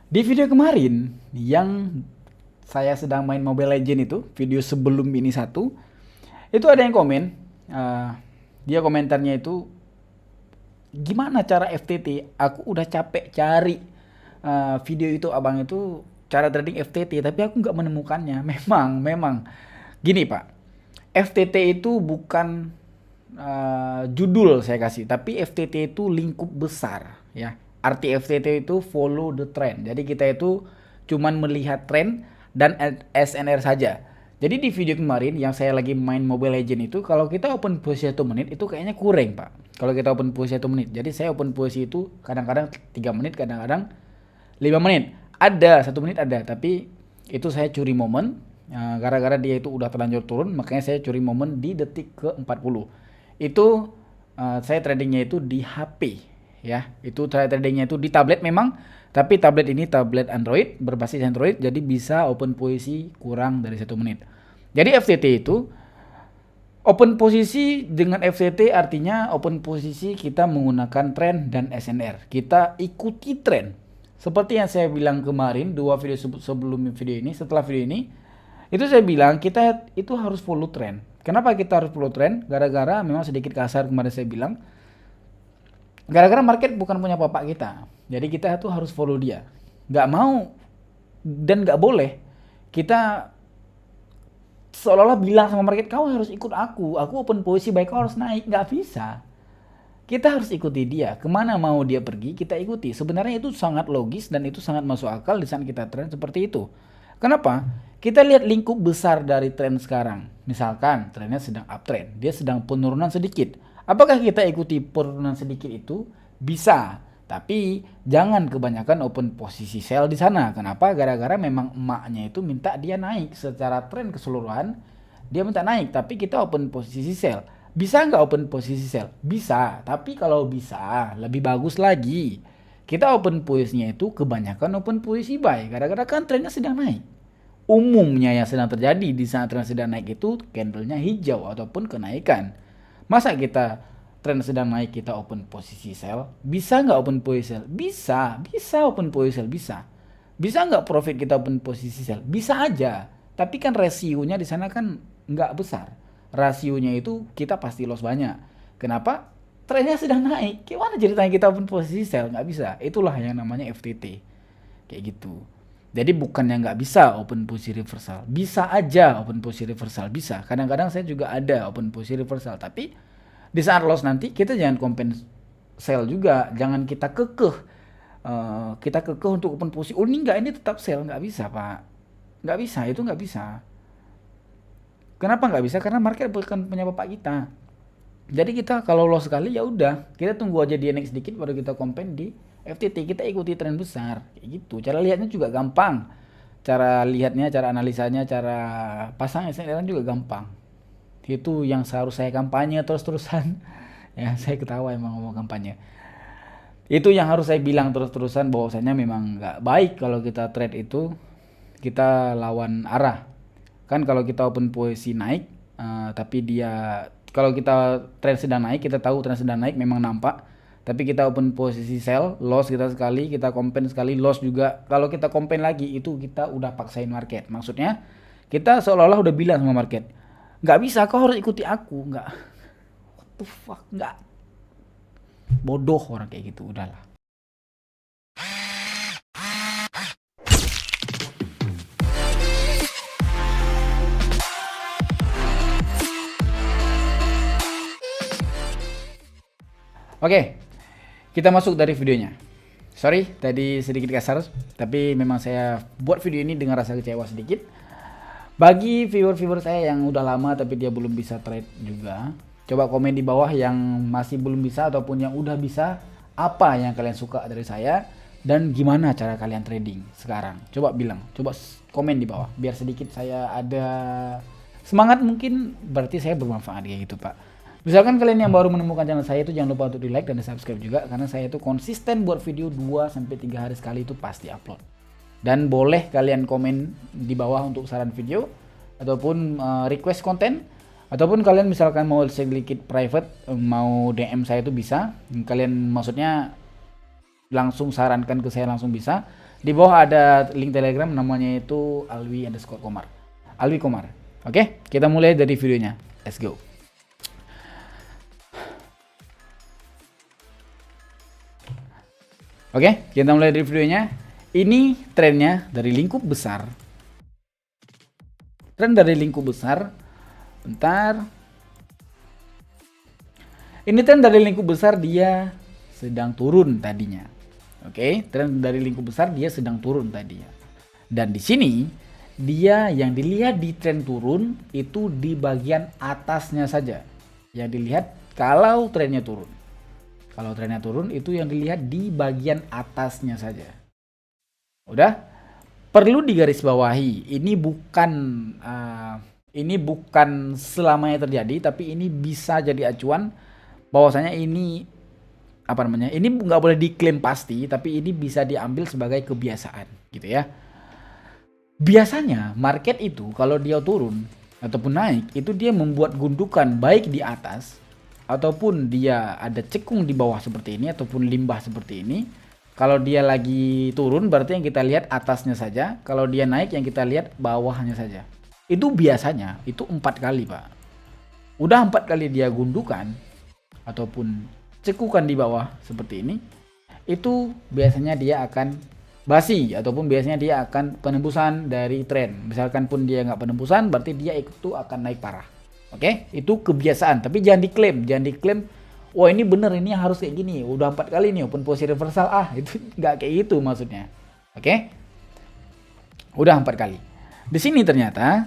Di video kemarin yang saya sedang main Mobile Legend itu, video sebelum ini satu, itu ada yang komen, eh, dia komentarnya itu, gimana cara FTT? Aku udah capek cari video itu abang itu cara trading FTT, tapi aku nggak menemukannya. Memang, gini Pak, FTT itu bukan judul saya kasih, tapi FTT itu lingkup besar ya. Arti FTT itu follow the trend. Jadi kita itu cuman melihat tren dan SNR saja. Jadi di video kemarin yang saya lagi main Mobile Legend itu, kalau kita open posisi 1 menit itu kayaknya kurang Pak. Kalau kita open posisi 1 menit. Jadi saya open posisi itu kadang-kadang 3 menit, kadang-kadang 5 menit. Ada 1 menit ada, tapi itu saya curi momen. Gara-gara dia itu udah terlanjur turun, makanya saya curi momen di detik ke 40. Itu saya tradingnya itu di HP ya. Itu saya tradingnya itu di tablet memang, tapi tablet ini tablet Android, berbasis Android, jadi bisa open posisi kurang dari 1 menit. Jadi FTT itu open posisi dengan FTT artinya open posisi kita menggunakan tren dan SNR. Kita ikuti tren. Seperti yang saya bilang kemarin, 2 video sebelum video ini, setelah video ini, itu saya bilang kita itu harus follow tren. Kenapa kita harus follow tren? Gara-gara memang sedikit kasar kemarin saya bilang, gara-gara market bukan punya bapak kita. Jadi kita tuh harus follow dia. Nggak mau dan nggak boleh kita seolah-olah bilang sama market, kau harus ikut aku open posisi baik, kau harus naik. Nggak bisa. Kita harus ikuti dia. Kemana mau dia pergi, kita ikuti. Sebenarnya itu sangat logis dan itu sangat masuk akal di saat kita tren seperti itu. Kenapa? Kita lihat lingkup besar dari tren sekarang. Misalkan trennya sedang uptrend, dia sedang penurunan sedikit. Apakah kita ikuti penurunan sedikit itu? Bisa. Tapi jangan kebanyakan open posisi sell di sana. Kenapa? Gara-gara memang emaknya itu minta dia naik secara tren keseluruhan. Dia minta naik, tapi kita open posisi sell. Bisa nggak open posisi sell? Bisa, tapi kalau bisa lebih bagus lagi. Kita open posisinya itu kebanyakan open posisi buy. Gara-gara kan trennya sedang naik. Umumnya yang sedang terjadi di saat tren sedang naik itu candlenya hijau ataupun kenaikan. Masa kita tren sedang naik kita open posisi sell? Bisa nggak open posisi sell? Bisa open posisi sell, bisa. Bisa nggak profit kita open posisi sell? Bisa aja. Tapi kan rasionya di sana kan nggak besar. Rasionya itu kita pasti loss banyak. Kenapa? Trennya sedang naik. Gimana ceritanya kita open posisi sell? Nggak bisa. Itulah yang namanya FTT. Kayak gitu. Jadi bukannya nggak bisa open posisi reversal, bisa aja open posisi reversal, bisa. Kadang-kadang saya juga ada open posisi reversal, tapi di saat loss nanti kita jangan compensate sell juga, jangan kita kekeh, kita kekeh untuk open posisi. Oh ini nggak, ini tetap sell, nggak bisa pak, nggak bisa, itu nggak bisa. Kenapa nggak bisa? Karena market bukan punya bapak kita. Jadi kita kalau loss sekali ya udah, kita tunggu aja dia naik sedikit baru kita compensate di FTT, kita ikuti tren besar kayak gitu. Cara lihatnya juga gampang. Cara lihatnya, cara analisanya, cara pasang SNR juga gampang. Itu yang seharusnya saya kampanye terus-terusan. Ya, saya ketawa emang ngomong kampanye. Itu yang harus saya bilang terus-terusan bahwasanya memang nggak baik kalau kita trade itu kita lawan arah. Kan kalau kita open posisi naik, tapi dia kalau kita tren sedang naik, kita tahu tren sedang naik memang nampak. Tapi kita open posisi sell, loss kita sekali, kita compare sekali, loss juga. Kalau kita compare lagi, itu kita udah paksain market. Maksudnya, kita seolah-olah udah bilang sama market, nggak bisa, kau harus ikuti aku. Nggak, what the fuck, nggak. Bodoh orang kayak gitu, udahlah. Oke, kita masuk dari videonya. Sorry, tadi sedikit kasar, tapi memang saya buat video ini dengan rasa kecewa sedikit. Bagi viewer-viewer saya yang udah lama tapi dia belum bisa trade juga, coba komen di bawah yang masih belum bisa ataupun yang udah bisa, apa yang kalian suka dari saya dan gimana cara kalian trading sekarang. Coba bilang, coba komen di bawah biar sedikit saya ada semangat, mungkin berarti saya bermanfaat kayak gitu, Pak. Misalkan kalian yang baru menemukan channel saya itu jangan lupa untuk di like dan di subscribe juga, karena saya itu konsisten buat video 2-3 hari sekali itu pasti upload. Dan boleh kalian komen di bawah untuk saran video ataupun request konten, ataupun kalian misalkan mau sedikit private, mau DM saya itu bisa. Kalian maksudnya langsung sarankan ke saya langsung bisa, Di bawah ada link Telegram, namanya itu Alwi_Komar. Alwi Komar. Oke, kita mulai dari videonya. Let's go. Oke, kita mulai dari videonya. Ini trennya dari lingkup besar. Tren dari lingkup besar. Bentar. Ini tren dari lingkup besar, dia sedang turun tadinya. Oke, tren dari lingkup besar dia sedang turun tadinya. Dan di sini dia yang dilihat di tren turun itu di bagian atasnya saja. Yang dilihat kalau trennya turun. Kalau trennya turun itu yang dilihat di bagian atasnya saja. Udah? Perlu digarisbawahi, ini bukan selamanya terjadi, tapi ini bisa jadi acuan bahwasanya ini ini nggak boleh diklaim pasti, tapi ini bisa diambil sebagai kebiasaan gitu ya. Biasanya market itu kalau dia turun ataupun naik itu dia membuat gundukan baik di atas ataupun dia ada cekung di bawah seperti ini ataupun limbah seperti ini. Kalau dia lagi turun berarti yang kita lihat atasnya saja, kalau dia naik yang kita lihat bawahnya saja. Itu biasanya itu 4 kali, Pak. Udah 4 kali dia gundukan ataupun cekukan di bawah seperti ini, itu biasanya dia akan basi ataupun biasanya dia akan penembusan dari tren. Misalkan pun dia nggak penembusan, berarti dia itu akan naik parah. Oke, itu kebiasaan. Tapi jangan diklaim. Wah ini bener, ini harus kayak gini. Udah 4 kali nih open posisi reversal. Itu nggak kayak gitu maksudnya. Oke, udah 4 kali. Di sini ternyata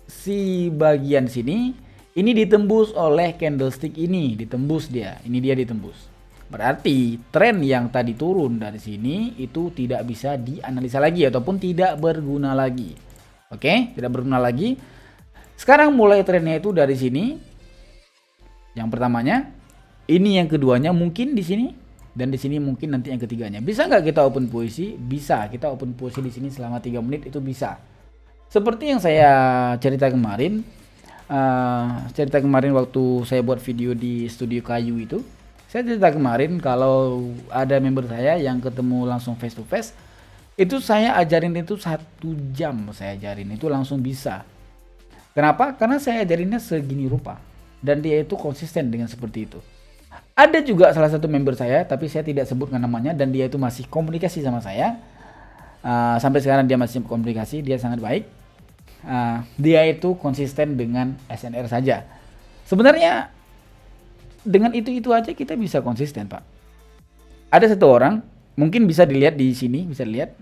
si bagian sini ini ditembus oleh candlestick ini, ditembus dia. Ini dia ditembus. Berarti tren yang tadi turun dari sini itu tidak bisa dianalisa lagi ataupun tidak berguna lagi. Oke, tidak berguna lagi. Sekarang mulai trennya itu dari sini. Yang pertamanya, ini yang keduanya mungkin di sini dan di sini mungkin nanti yang ketiganya. Bisa nggak kita open posisi? Bisa. Kita open posisi di sini selama 3 menit itu bisa. Seperti yang saya cerita kemarin. Waktu saya buat video di studio kayu itu, saya cerita kemarin kalau ada member saya yang ketemu langsung face to face, itu saya ajarin itu 1 jam, saya ajarin itu langsung bisa. Kenapa? Karena saya ajarinnya segini rupa dan dia itu konsisten dengan seperti itu. Ada juga salah satu member saya, tapi saya tidak sebutkan namanya, dan dia itu masih komunikasi sama saya. Sampai sekarang dia masih komunikasi, dia sangat baik. Dia itu konsisten dengan SNR saja. Sebenarnya dengan itu aja kita bisa konsisten, Pak. Ada satu orang, mungkin bisa dilihat di sini, bisa dilihat.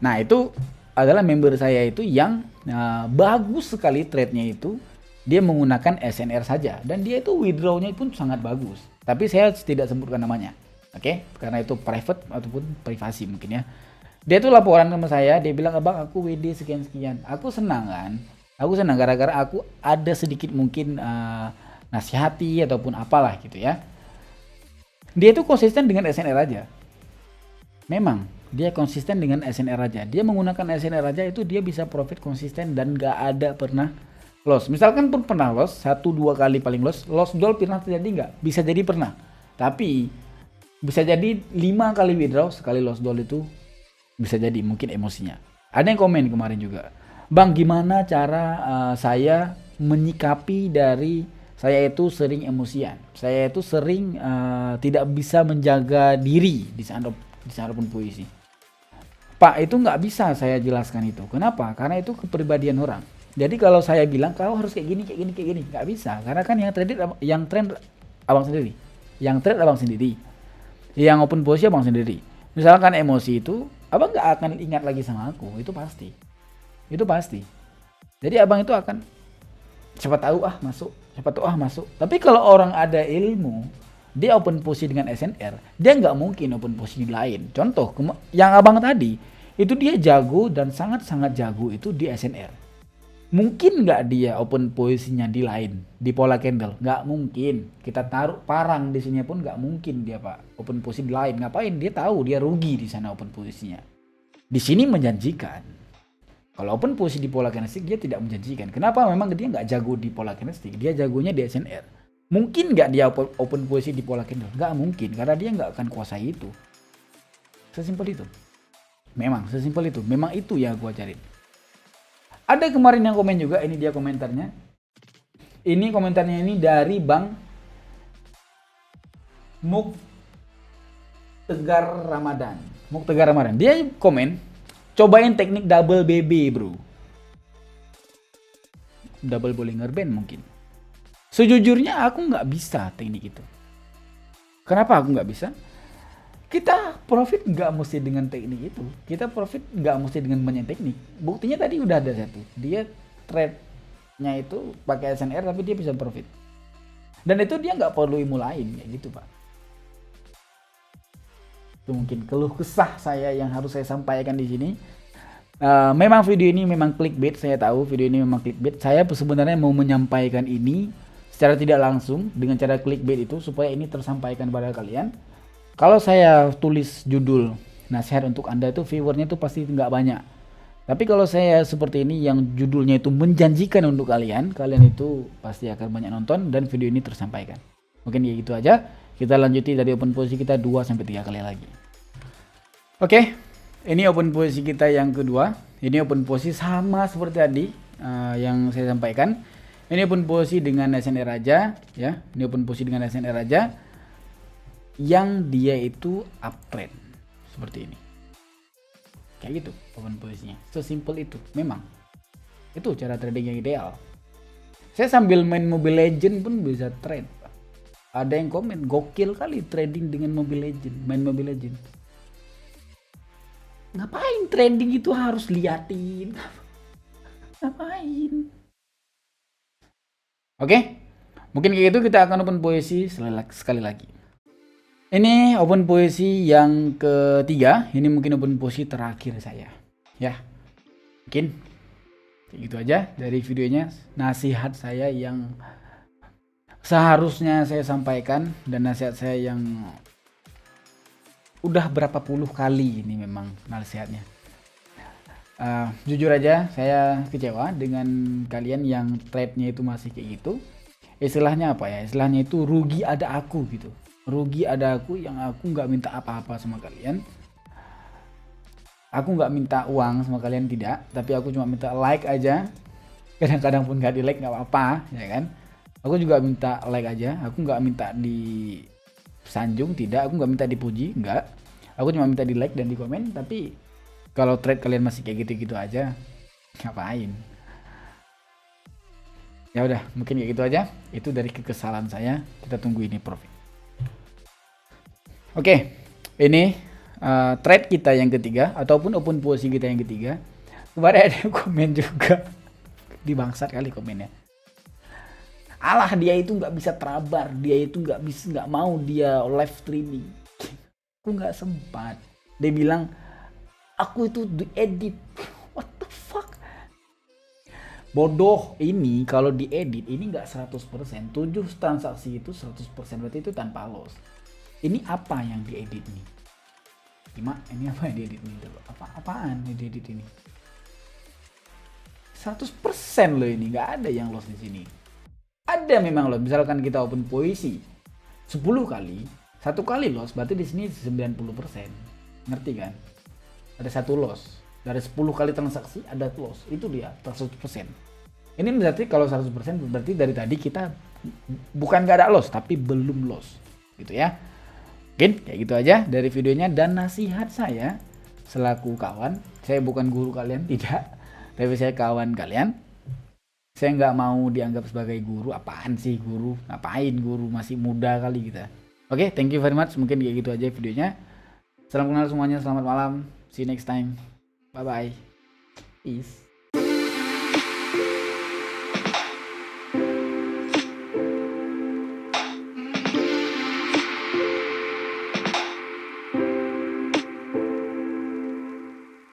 Nah itu adalah member saya itu yang bagus sekali trade-nya itu. Dia menggunakan SNR saja dan dia itu withdraw-nya pun sangat bagus. Tapi saya tidak sebutkan namanya. Oke, karena itu private ataupun privasi mungkin ya. Dia tuh laporan sama saya, dia bilang, "Abang, aku WD sekian-sekian." Aku senang kan? Aku senang gara-gara aku ada sedikit mungkin nasihati ataupun apalah gitu ya. Dia itu konsisten dengan SNR aja. Memang dia konsisten dengan SNR aja. Dia menggunakan SNR aja itu dia bisa profit konsisten dan gak ada pernah loss. Misalkan pun pernah loss 1-2 kali paling loss doll pernah terjadi nggak? Bisa jadi pernah. Tapi bisa jadi 5 kali withdraw sekali loss doll itu bisa jadi mungkin emosinya. Ada yang komen kemarin juga, "Bang, gimana cara saya menyikapi dari saya itu sering emosian. Saya itu sering tidak bisa menjaga diri di saat open posisi." Pak, itu nggak bisa saya jelaskan itu. Kenapa? Karena itu kepribadian orang. Jadi kalau saya bilang kau harus kayak gini, nggak bisa. Karena kan yang trend abang sendiri, yang trade abang sendiri, yang open posisi abang sendiri. Misalkan emosi itu, abang nggak akan ingat lagi sama aku, itu pasti. Jadi abang itu akan siapa tahu masuk siapa tuh masuk. Tapi kalau orang ada ilmu, dia open posisi dengan SNR, dia nggak mungkin open posisi di lain. Contoh yang abang tadi itu dia jago dan sangat-sangat jago itu di SNR. Mungkin nggak dia open posisinya di lain, di pola candle? Nggak mungkin. Kita taruh parang di sini pun nggak mungkin dia pak open posisi di lain. Ngapain? Dia tahu dia rugi di sana open posisinya. Di sini menjanjikan. Kalau open posisi di pola candlestick dia tidak menjanjikan. Kenapa? Memang dia nggak jago di pola candlestick, dia jagonya di SNR. Mungkin nggak dia open posisi di pola candle? Nggak mungkin, karena dia nggak akan kuasai itu. Sesimpel itu. Memang sesimpel itu. Memang itu yang gua cari. Ada kemarin yang komen juga, ini dia komentarnya. Ini komentarnya ini dari Bang Muktegar Ramadan. Muktegar Ramadan. Dia komen, cobain teknik double BB bro. Double Bollinger Band mungkin. Sejujurnya aku nggak bisa teknik itu. Kenapa aku nggak bisa? Kita profit nggak mesti dengan teknik itu. Kita profit nggak mesti dengan banyak teknik. Buktinya tadi udah ada satu. Dia trade-nya itu pakai SNR tapi dia bisa profit. Dan itu dia nggak perlu ilmu lain kayak gitu pak. Itu mungkin keluh kesah saya yang harus saya sampaikan di sini. Memang video ini memang clickbait, saya tahu video ini memang clickbait. Saya sebenarnya mau menyampaikan ini secara tidak langsung dengan cara clickbait itu supaya ini tersampaikan pada kalian. Kalau saya tulis judul nasihat untuk Anda itu viewernya itu pasti nggak banyak. Tapi kalau saya seperti ini yang judulnya itu menjanjikan untuk kalian itu pasti akan banyak nonton dan video ini tersampaikan. Mungkin ya gitu aja. Kita lanjuti dari open posisi kita 2-3 kali lagi. Oke, ini open posisi kita yang kedua. Ini open posisi sama seperti tadi yang saya sampaikan. Ini open posisi dengan SNR aja ya. Ini open posisi dengan SNR aja. Yang dia itu uptrend seperti ini, kayak gitu open posisinya, sesimpel itu. Memang itu cara trading yang ideal. Saya sambil main Mobile Legend pun bisa trade. Ada yang komen gokil kali trading dengan Mobile Legend, main Mobile Legend. Ngapain trading itu harus liatin? Ngapain? Oke, mungkin kayak gitu. Kita akan open posisi sekali lagi. Ini open posisi yang ketiga. Ini mungkin open posisi terakhir saya. Ya, mungkin kayak gitu aja dari videonya. Nasihat saya yang seharusnya saya sampaikan dan nasihat saya yang udah berapa puluh kali ini memang nasihatnya. Jujur aja saya kecewa dengan kalian yang trade-nya itu masih kayak gitu. Istilahnya apa ya? Istilahnya itu rugi ada aku gitu. Rugi ada aku yang aku nggak minta apa-apa sama kalian. Aku nggak minta uang sama kalian, tidak. Tapi aku cuma minta like aja. Kadang-kadang pun nggak di like nggak apa-apa, ya kan. Aku juga minta like aja. Aku nggak minta di sanjung, tidak. Aku nggak minta dipuji, nggak. Aku cuma minta di like dan di komen. Tapi kalau trade kalian masih kayak gitu-gitu aja, ngapain? Ya udah, mungkin kayak gitu aja. Itu dari kekesalan saya. Kita tunggu ini profit. Oke, ini trade kita yang ketiga ataupun open posisi kita yang ketiga. Kemarin ada komen juga, di bangsat kali komennya. Alah dia itu nggak bisa terabar, dia itu nggak mau dia live streaming. Aku nggak sempat. Dia bilang aku itu diedit. What the fuck? Bodoh ini kalau diedit ini nggak 100%. 7 transaksi itu 100% berarti itu tanpa loss. Ini apa yang diedit nih? Ini apa yang diedit nih? Apaan yang diedit ini? 100% loh ini, nggak ada yang loss di sini. Ada memang loss, misalkan kita open posisi 10 kali, 1 kali loss, berarti di sini 90%. Ngerti kan? Ada 1 loss. Dari 10 kali transaksi ada loss. Itu dia 100%. Ini berarti kalau 100% berarti dari tadi kita bukan nggak ada loss, tapi belum loss. Gitu ya. Mungkin kayak gitu aja dari videonya dan nasihat saya selaku kawan. Saya bukan guru kalian, tidak, tapi saya kawan kalian. Saya nggak mau dianggap sebagai guru. Apaan sih guru? Ngapain guru? Masih muda kali kita. Oke, thank you very much. Mungkin kayak gitu aja videonya. Salam kenal semuanya, selamat malam. See you next time. Bye bye. Peace.